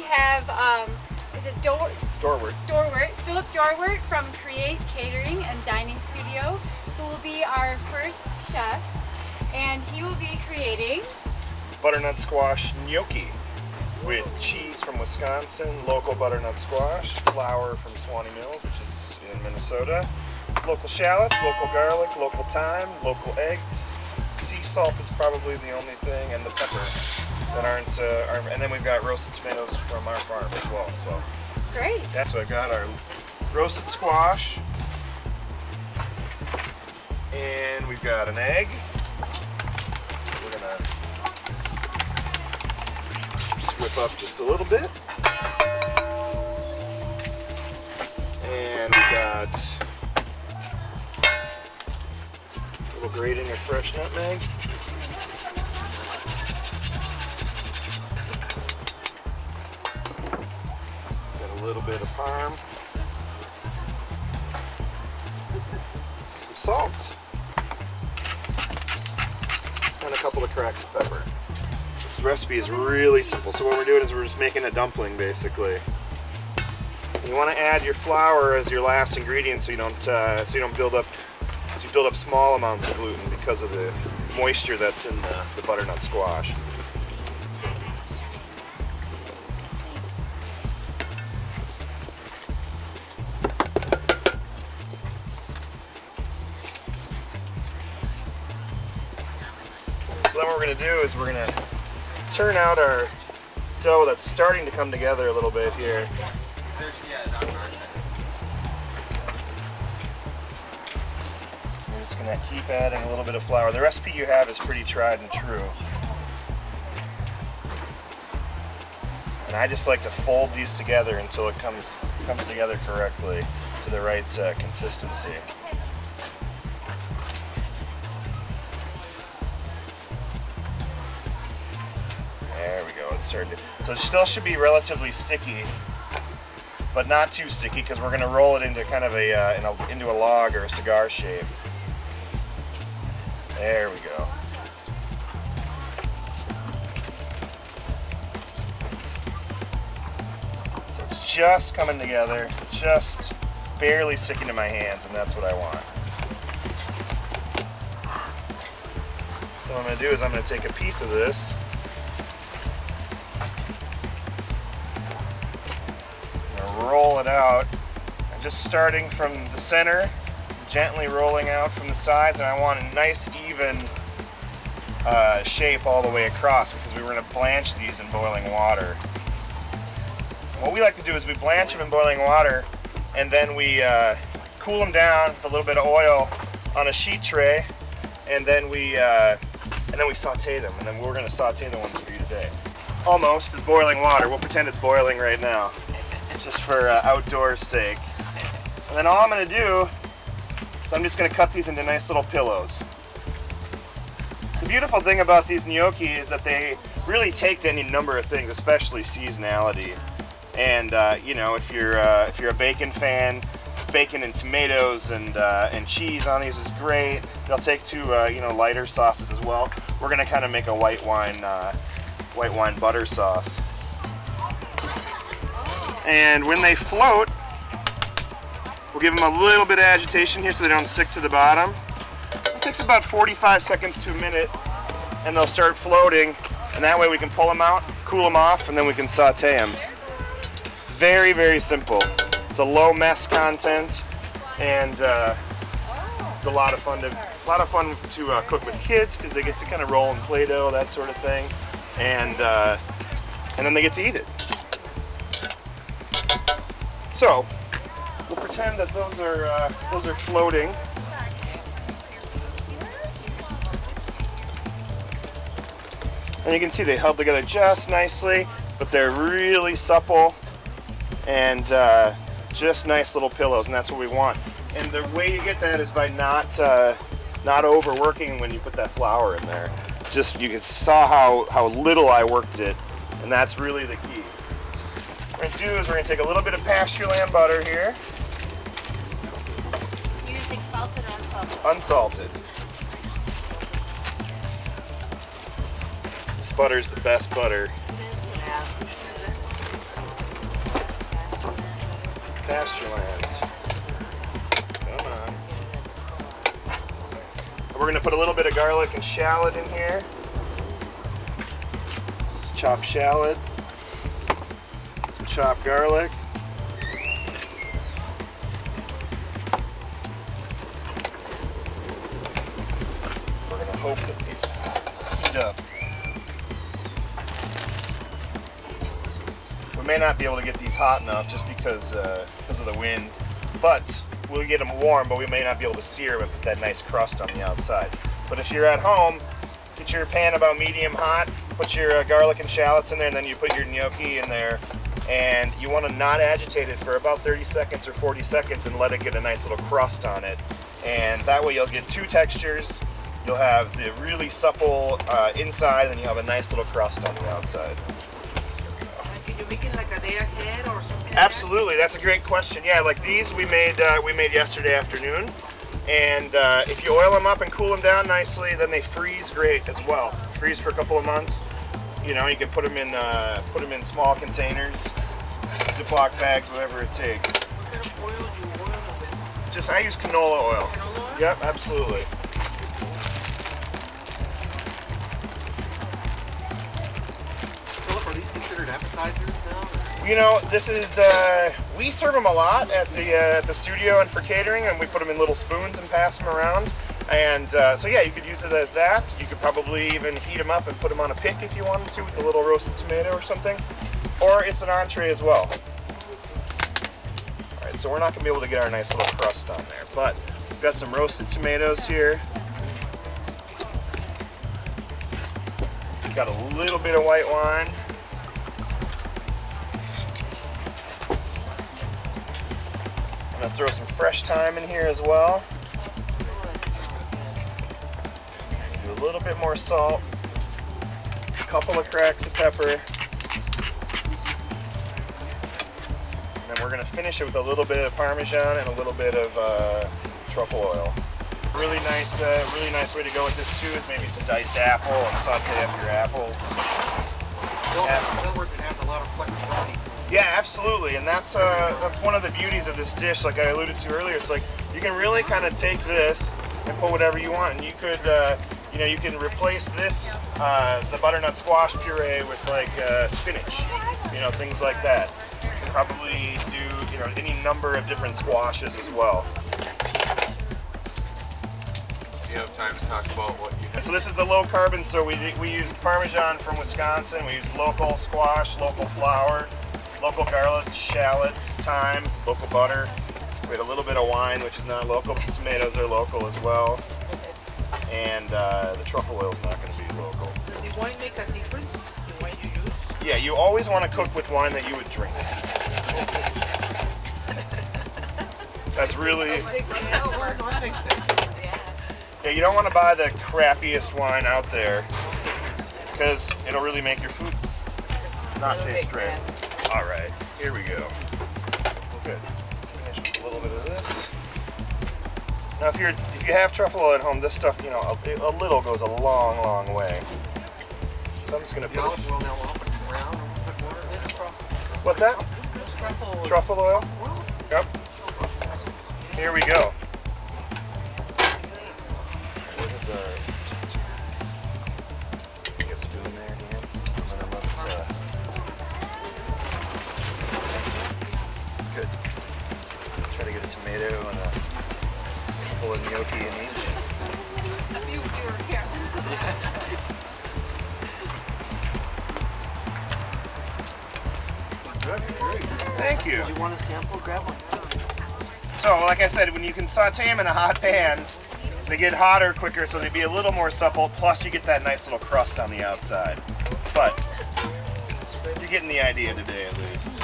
have, is it Dorwart. Dorwart, Philip Dorwart from Create Catering and Dining Studio, who will be our first chef, and he will be creating Butternut Squash Gnocchi with cheese from Wisconsin, local butternut squash, flour from Swanee Mills, which is in Minnesota, local shallots, local garlic, local thyme, local eggs. Sea salt is probably the only thing, and the pepper that aren't, and then we've got roasted tomatoes from our farm as well. So great. that's what I've got, our roasted squash, and we've got an egg. We're gonna whip up just a little bit, and we got a little grating of fresh nutmeg, got a little bit of parm, some salt, and a couple of cracks of pepper. This recipe is really simple. So what we're doing is we're just making a dumpling, basically. And you want to add your flour as your last ingredient, so you don't build up small amounts of gluten because of the moisture that's in the butternut squash. So then what we're going to do is we're going to turn out our dough that's starting to come together a little bit here. We're just going to keep adding a little bit of flour. The recipe you have is pretty tried and true. And I just like to fold these together until it comes together correctly to the right consistency. There we go, it's starting to, so it still should be relatively sticky, but not too sticky because we're going to roll it into kind of into a log or a cigar shape. There we go. So it's just coming together, just barely sticking to my hands, and that's what I want. So what I'm going to do is I'm going to take a piece of this, roll it out, and just starting from the center, gently rolling out from the sides, and I want a nice even shape all the way across because we were going to blanch these in boiling water. What we like to do is we blanch them in boiling water, and then we cool them down with a little bit of oil on a sheet tray, and then we saute them, and then we're going to saute the ones for you today. Almost is boiling water. We'll pretend it's boiling right now, just for outdoors sake. And then all I'm going to do is I'm just going to cut these into nice little pillows. The beautiful thing about these gnocchi is that they really take to any number of things, especially seasonality. And you know, if you're a bacon fan, bacon and tomatoes and cheese on these is great. They'll take to you know, lighter sauces as well. We're going to kind of make a white wine butter sauce. And when they float, we'll give them a little bit of agitation here so they don't stick to the bottom. It takes about 45 seconds to a minute, and they'll start floating, and that way we can pull them out, cool them off, and then we can saute them. Very, very simple. It's a low mess content, and it's a lot of fun to cook with kids because they get to kind of roll in Play-Doh, that sort of thing, and then they get to eat it. So we'll pretend that those are floating. And you can see they held together just nicely, but they're really supple and just nice little pillows, and that's what we want. And the way you get that is by not overworking when you put that flour in there. Just, you can saw how little I worked it, and that's really the key. What we're going to do is we're going to take a little bit of pasture land butter here. You're using salted or unsalted? Unsalted. This butter is the best butter. It is. pasture land. Come on. We're going to put a little bit of garlic and shallot in here. This is chopped shallot. Some chopped garlic. We're going to hope that these heat up. We may not be able to get these hot enough just because of the wind, but we'll get them warm, but we may not be able to sear them and put that nice crust on the outside. But if you're at home, get your pan about medium hot, put your garlic and shallots in there, and then you put your gnocchi in there, and you want to not agitate it for about 30 seconds or 40 seconds and let it get a nice little crust on it. And that way you'll get two textures. You'll have the really supple inside, and you have a nice little crust on the outside. Can you make it like a day ahead or something? Absolutely, that's a great question. Yeah, like these we made yesterday afternoon, and if you oil them up and cool them down nicely, then they freeze great as well. Freeze for a couple of months. You know, you can put them in small containers, Ziploc bags, whatever it takes. What kind of oil do you oil them with? Just I use canola oil. Canola oil? Yep, absolutely. Philip, are these considered appetizers now? You know, this is we serve them a lot at the studio and for catering, and we put them in little spoons and pass them around. And so yeah, you could use it as that. You could probably even heat them up and put them on a pick if you wanted to with a little roasted tomato or something. Or it's an entree as well. All right, so we're not gonna be able to get our nice little crust on there, but we've got some roasted tomatoes here. We've got a little bit of white wine. I'm gonna throw some fresh thyme in here as well. Do a little bit more salt, a couple of cracks of pepper, and then we're gonna finish it with a little bit of Parmesan and a little bit of truffle oil. Really nice way to go with this too is maybe some diced apple and saute up your apples. Well, in other words, it has a lot of flexibility. Yeah, absolutely, and that's one of the beauties of this dish. Like I alluded to earlier, it's like you can really kind of take this and put whatever you want, and you could, you know, you can replace this, the butternut squash puree with like spinach, you know, things like that. You can probably do, you know, any number of different squashes as well. Do you have time to talk about what you And so this is the low carbon. So we use Parmesan from Wisconsin. We use local squash, local flour, local garlic, shallots, thyme, local butter. We had a little bit of wine, which is not local, but the tomatoes are local as well. And the truffle oil is not going to be local. Does the wine make a difference, the wine you use? Yeah, you always want to cook with wine that you would drink. That's really... Yeah, you don't want to buy the crappiest wine out there because it'll really make your food not taste great. All right, here we go. Good. Finish with a little bit of this. Now, if you have truffle oil at home, this stuff, you know, a little goes a long, long way. So I'm just gonna The put. olive oil now will put it around and put water. This What's that? truffle. Truffle oil. Yep. Here we go. Look at the. Get a spoon there, Dan. And then let's. Good. Try to get a tomato and a full of gnocchi in each. A few fewer cameras. Thank you. Do you want a sample? Grab one. So, like I said, when you can saute them in a hot pan, they get hotter quicker, so they be a little more supple. Plus, you get that nice little crust on the outside. But you're getting the idea today, at least.